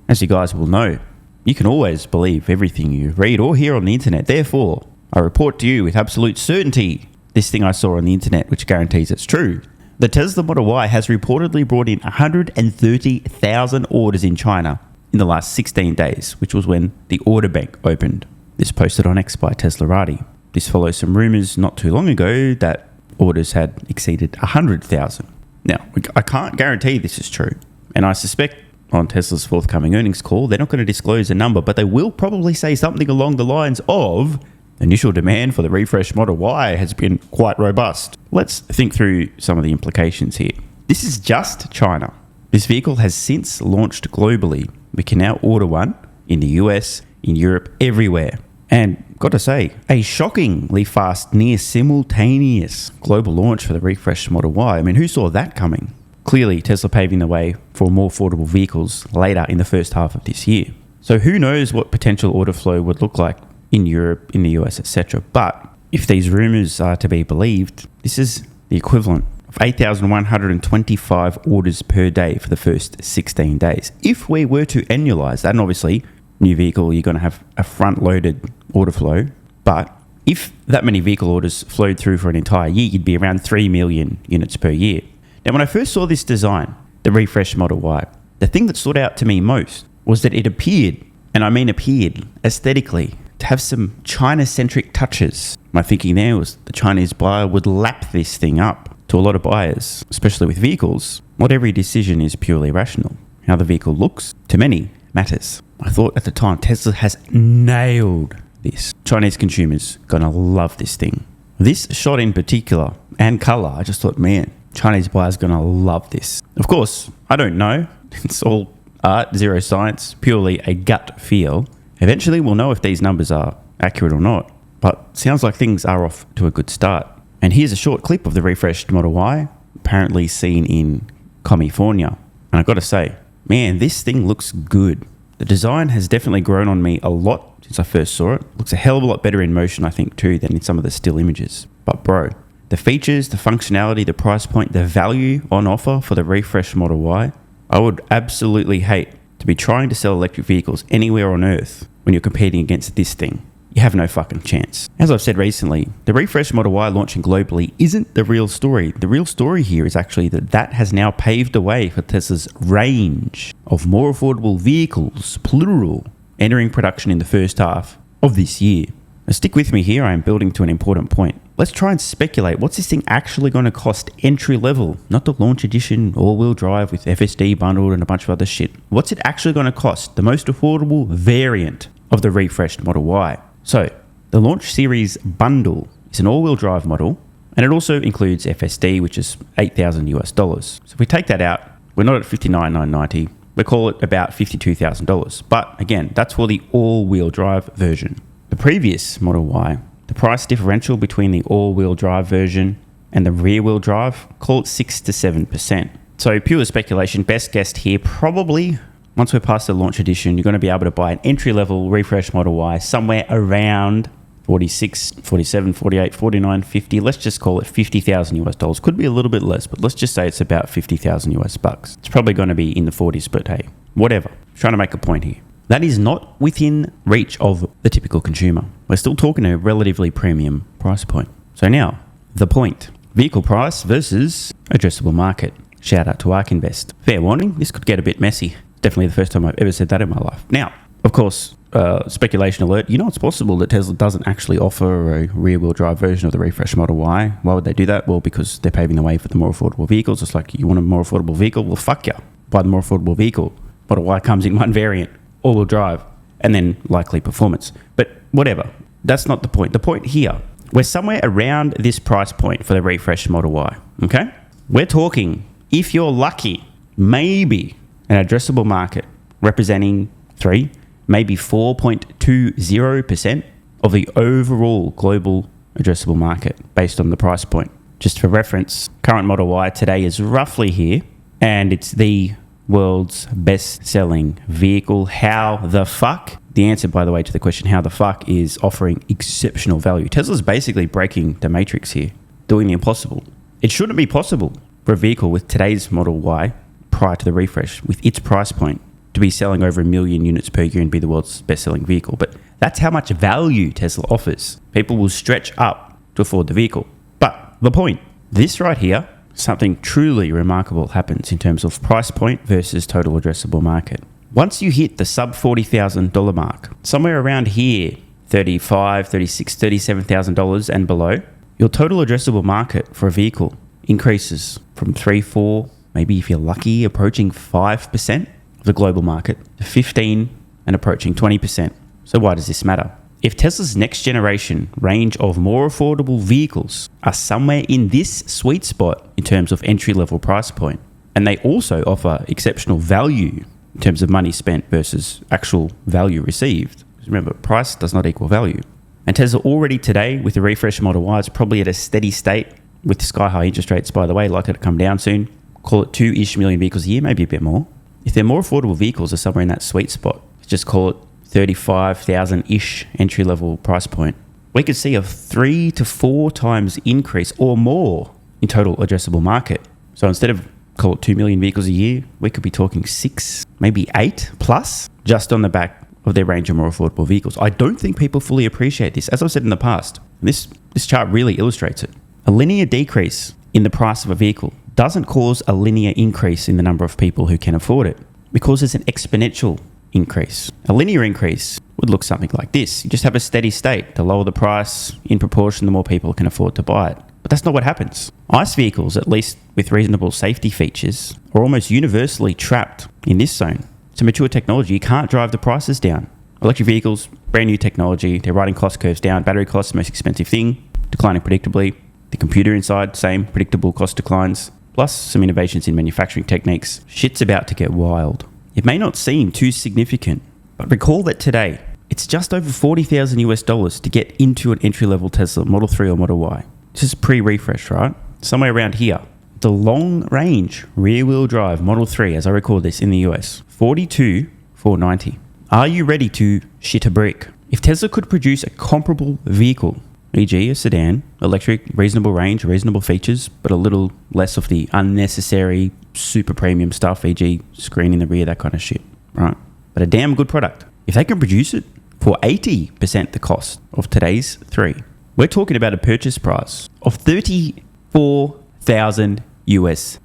As you guys will know, you can always believe everything you read or hear on the internet. Therefore, I report to you with absolute certainty this thing I saw on the internet, which guarantees it's true. The Tesla Model Y has reportedly brought in 130,000 orders in China in the last 16 days, which was when the order bank opened. This posted on X by Teslarati. This follows some rumours not too long ago that orders had exceeded 100,000. Now, I can't guarantee this is true, and I suspect on Tesla's forthcoming earnings call, they're not going to disclose a number, but they will probably say something along the lines of, initial demand for the refreshed Model Y has been quite robust. Let's think through some of the implications here. This is just China. This vehicle has since launched globally. We can now order one in the US, in Europe, everywhere. And got to say, a shockingly fast, near simultaneous global launch for the refreshed Model Y. I mean, who saw that coming? Clearly, Tesla paving the way for more affordable vehicles later in the first half of this year. So who knows what potential order flow would look like in Europe, in the US, etc. But if these rumours are to be believed, this is the equivalent of 8,125 orders per day for the first 16 days. If we were to annualise that, and obviously, new vehicle, you're going to have a front-loaded order flow. But if that many vehicle orders flowed through for an entire year, you'd be around 3 million units per year. Now, when I first saw this design, the refreshed Model Y, the thing that stood out to me most was that it appeared, and I mean appeared, aesthetically, to have some China-centric touches. My thinking there was the Chinese buyer would lap this thing up. To a lot of buyers, especially with vehicles, not every decision is purely rational. How the vehicle looks, to many, matters. I thought at the time, Tesla has nailed this. Chinese consumers gonna love this thing. This shot in particular, and colour, I just thought, man, Chinese buyers gonna love this. Of course, I don't know. It's all art, zero science, purely a gut feel. Eventually, we'll know if these numbers are accurate or not. But sounds like things are off to a good start. And here's a short clip of the refreshed Model Y, apparently seen in California. And I've got to say, man, this thing looks good. The design has definitely grown on me a lot since I first saw it. Looks a hell of a lot better in motion, I think, too, than in some of the still images. But bro, the features, the functionality, the price point, the value on offer for the refreshed Model Y, I would absolutely hate to be trying to sell electric vehicles anywhere on Earth when you're competing against this thing. You have no fucking chance. As I've said recently, the refreshed Model Y launching globally isn't the real story. The real story here is actually that has now paved the way for Tesla's range of more affordable vehicles, plural, entering production in the first half of this year. Now stick with me here, I am building to an important point. Let's try and speculate, what's this thing actually going to cost entry level? Not the launch edition, all-wheel drive with FSD bundled and a bunch of other shit. What's it actually going to cost? The most affordable variant of the refreshed Model Y. So, the Launch Series bundle is an all-wheel drive model, and it also includes FSD, which is $8,000 US. So if we take that out, we're not at $59,990. We call it about $52,000. But again, that's for the all-wheel drive version. The previous Model Y, the price differential between the all-wheel drive version and the rear-wheel drive, call it 6 to 7%. So pure speculation, best guess here, probably once we're past the launch edition, you're going to be able to buy an entry-level refresh Model Y somewhere around 46, 47, 48, 49, 50. Let's just call it $50,000 US. Could be a little bit less, but let's just say it's about $50,000 US bucks. It's probably going to be in the 40s, but hey, whatever. Trying to make a point here. That is not within reach of the typical consumer. We're still talking a relatively premium price point. So now, the point. Vehicle price versus addressable market. Shout out to ARK Invest. Fair warning, this could get a bit messy. Definitely the first time I've ever said that in my life. Now, of course, speculation alert, you know it's possible that Tesla doesn't actually offer a rear-wheel drive version of the refreshed Model Y. Why would they do that? Well, because they're paving the way for the more affordable vehicles. It's like, you want a more affordable vehicle? Well, fuck ya. Buy the more affordable vehicle. Model Y comes in one variant, all-wheel drive, and then likely performance. But whatever, that's not the point. The point here, we're somewhere around this price point for the refreshed Model Y, okay? We're talking, if you're lucky, maybe an addressable market representing 3, maybe 4.20% of the overall global addressable market based on the price point. Just for reference, current Model Y today is roughly here, and it's the world's best-selling vehicle. How the fuck? The answer, by the way, to the question, how the fuck, is offering exceptional value. Tesla's basically breaking the matrix here, doing the impossible. It shouldn't be possible for a vehicle with today's Model Y prior to the refresh, with its price point, to be selling over 1 million units per year and be the world's best-selling vehicle. But that's how much value Tesla offers. People will stretch up to afford the vehicle. But the point, this right here, something truly remarkable happens in terms of price point versus total addressable market. Once you hit the sub $40,000 mark, somewhere around here, $35,000, $36,000, $37,000 and below, your total addressable market for a vehicle increases from 3, 4, maybe if you're lucky, approaching 5% of the global market to 15 and approaching 20%. So why does this matter? If Tesla's next generation range of more affordable vehicles are somewhere in this sweet spot in terms of entry-level price point, and they also offer exceptional value in terms of money spent versus actual value received. Remember, price does not equal value. And Tesla already today, with the refresh Model Y, is probably at a steady state with sky-high interest rates, by the way, likely to come down soon. Call it 2-ish million vehicles a year, maybe a bit more. If they're more affordable vehicles are somewhere in that sweet spot, just call it 35,000-ish entry-level price point, we could see a 3 to 4 times increase or more in total addressable market. So instead of call it 2 million vehicles a year, we could be talking 6, maybe 8 plus, just on the back of their range of more affordable vehicles. I don't think people fully appreciate this. As I've said in the past, this chart really illustrates it. A linear decrease in the price of a vehicle doesn't cause a linear increase in the number of people who can afford it. It causes an exponential increase. A linear increase would look something like this. You just have a steady state. To lower the price in proportion, the more people can afford to buy it. But that's not what happens. ICE vehicles, at least with reasonable safety features, are almost universally trapped in this zone. It's a mature technology. You can't drive the prices down. Electric vehicles, brand new technology. They're riding cost curves down. Battery costs, the most expensive thing, declining predictably. The computer inside, same, predictable cost declines. Plus some innovations in manufacturing techniques. Shit's about to get wild. It may not seem too significant, but recall that today, it's just over $40,000 to get into an entry-level Tesla Model 3 or Model Y. This is pre-refresh, right? Somewhere around here. The long-range rear-wheel drive Model 3, as I record this in the US, $42,490. Are you ready to shit a brick? If Tesla could produce a comparable vehicle, e.g. a sedan, electric, reasonable range, reasonable features, but a little less of the unnecessary super premium stuff, e.g. screen in the rear, that kind of shit, right? But a damn good product. If they can produce it for 80% the cost of today's 3, we're talking about a purchase price of $34,000 US.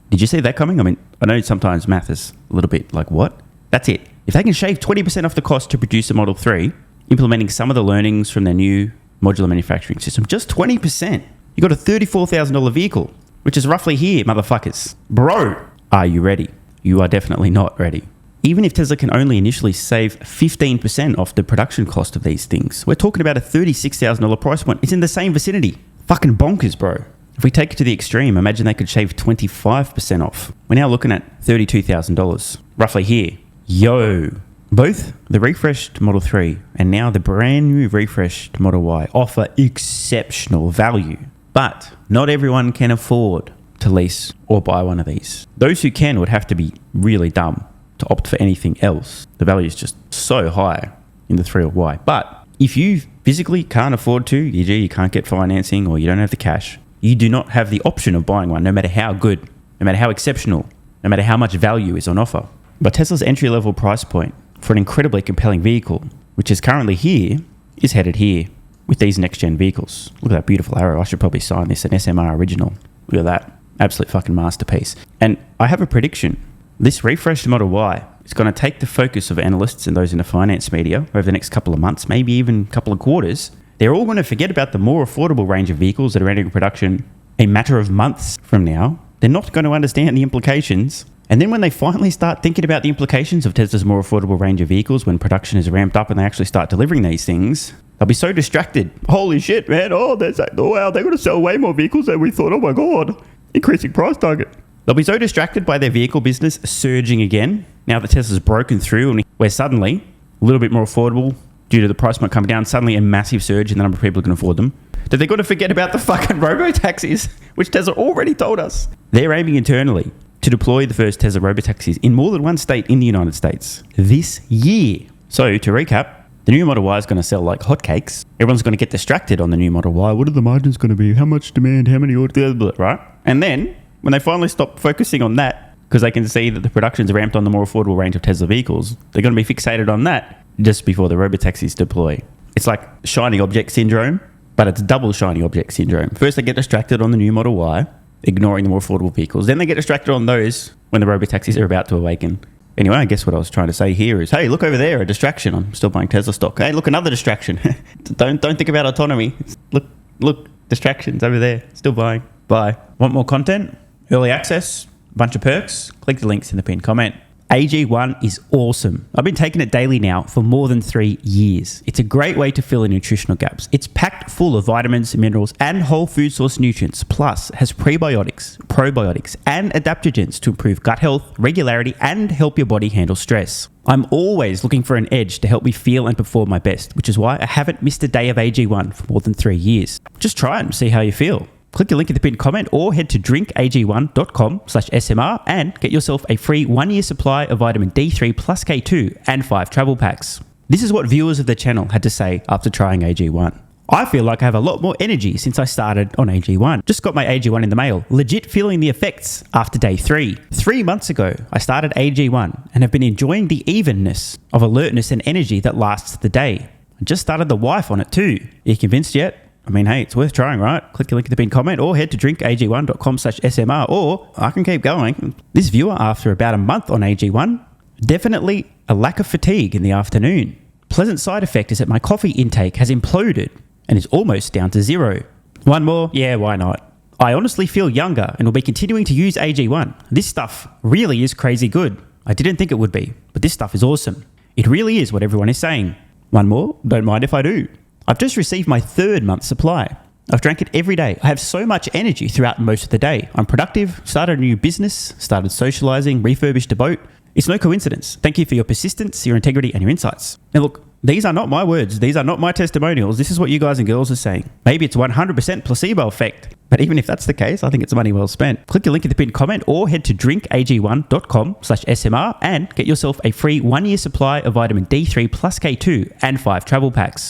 Did you see that coming? I mean, I know sometimes math is a little bit like, what? That's it. If they can shave 20% off the cost to produce a Model 3, implementing some of the learnings from their new modular manufacturing system, just 20%, you got a $34,000 vehicle, which is roughly here, motherfuckers. Bro, are you ready? You are definitely not ready. Even if Tesla can only initially save 15% off the production cost of these things, we're talking about a $36,000 price point. It's in the same vicinity. Fucking bonkers, bro. If we take it to the extreme, imagine they could shave 25% off. We're now looking at $32,000, roughly here. Yo. Both the refreshed Model 3 and now the brand new refreshed Model Y offer exceptional value. But not everyone can afford to lease or buy one of these. Those who can would have to be really dumb to opt for anything else. The value is just so high in the 3 or Y. But if you physically can't afford to, e.g. you can't get financing or you don't have the cash, you do not have the option of buying one, no matter how good, no matter how exceptional, no matter how much value is on offer. But Tesla's entry-level price point for an incredibly compelling vehicle, which is currently here, is headed here with these next-gen vehicles. Look at that beautiful arrow. I should probably sign this, an SMR original. Look at that. Absolute fucking masterpiece. And I have a prediction. This refreshed Model Y is going to take the focus of analysts and those in the finance media over the next couple of months, maybe even a couple of quarters. They're all going to forget about the more affordable range of vehicles that are entering production a matter of months from now. They're not going to understand the implications. And then when they finally start thinking about the implications of Tesla's more affordable range of vehicles, when production is ramped up and they actually start delivering these things, they'll be so distracted. Holy shit, man. Oh, wow, they're going to sell way more vehicles than we thought. Oh my God. Increasing price target. They'll be so distracted by their vehicle business surging again, now that Tesla's broken through and we're suddenly a little bit more affordable due to the price point coming down, suddenly a massive surge in the number of people who can afford them, that they're going to forget about the fucking Robotaxis, which Tesla already told us. They're aiming internally to deploy the first Tesla Robotaxis in more than one state in the United States this year. So to recap, the new Model Y is going to sell like hotcakes. Everyone's going to get distracted on the new Model Y. What are the margins going to be? How much demand? How many orders? Right? And then when they finally stop focusing on that, because they can see that the production's ramped on the more affordable range of Tesla vehicles. They're going to be fixated on that just before the robotaxis deploy. It's like shiny object syndrome, but it's double shiny object syndrome. First, they get distracted on the new Model Y, ignoring the more affordable vehicles. Then they get distracted on those when the robotaxis are about to awaken. Anyway, I guess what I was trying to say here is, hey, look over there, a distraction. I'm still buying Tesla stock. Hey, look, another distraction. Don't think about autonomy. Look, distractions over there. Still buying. Buy. Want more content? Early access? Bunch of perks? Click the links in the pinned comment. AG1 is awesome. I've been taking it daily now for more than 3 years. It's a great way to fill in nutritional gaps. It's packed full of vitamins, minerals, and whole food source nutrients, plus has prebiotics, probiotics, and adaptogens to improve gut health, regularity, and help your body handle stress. I'm always looking for an edge to help me feel and perform my best, which is why I haven't missed a day of AG1 for more than 3 years. Just try it and see how you feel. Click the link in the pinned comment or head to drinkag1.com/SMR and get yourself a free 1-year supply of vitamin D3 plus K2 and 5 travel packs. This is what viewers of the channel had to say after trying AG1. I feel like I have a lot more energy since I started on AG1. Just got my AG1 in the mail, legit feeling the effects after day 3. 3 months ago, I started AG1 and have been enjoying the evenness of alertness and energy that lasts the day. I just started the wife on it too. Are you convinced yet? I mean, hey, it's worth trying, right? Click the link in the pinned comment or head to drinkag1.com/SMR, or I can keep going. This viewer, after about a month on AG1, definitely a lack of fatigue in the afternoon. Pleasant side effect is that my coffee intake has imploded and is almost down to 0. One more? Yeah, why not? I honestly feel younger and will be continuing to use AG1. This stuff really is crazy good. I didn't think it would be, but this stuff is awesome. It really is what everyone is saying. One more? Don't mind if I do. I've just received my 3rd month supply. I've drank it every day. I have so much energy throughout most of the day. I'm productive, started a new business, started socializing, refurbished a boat. It's no coincidence. Thank you for your persistence, your integrity, and your insights. Now look, these are not my words. These are not my testimonials. This is what you guys and girls are saying. Maybe it's 100% placebo effect. But even if that's the case, I think it's money well spent. Click the link in the pinned comment or head to drinkag1.com/SMR and get yourself a free 1-year supply of vitamin D3 plus K2 and 5 travel packs.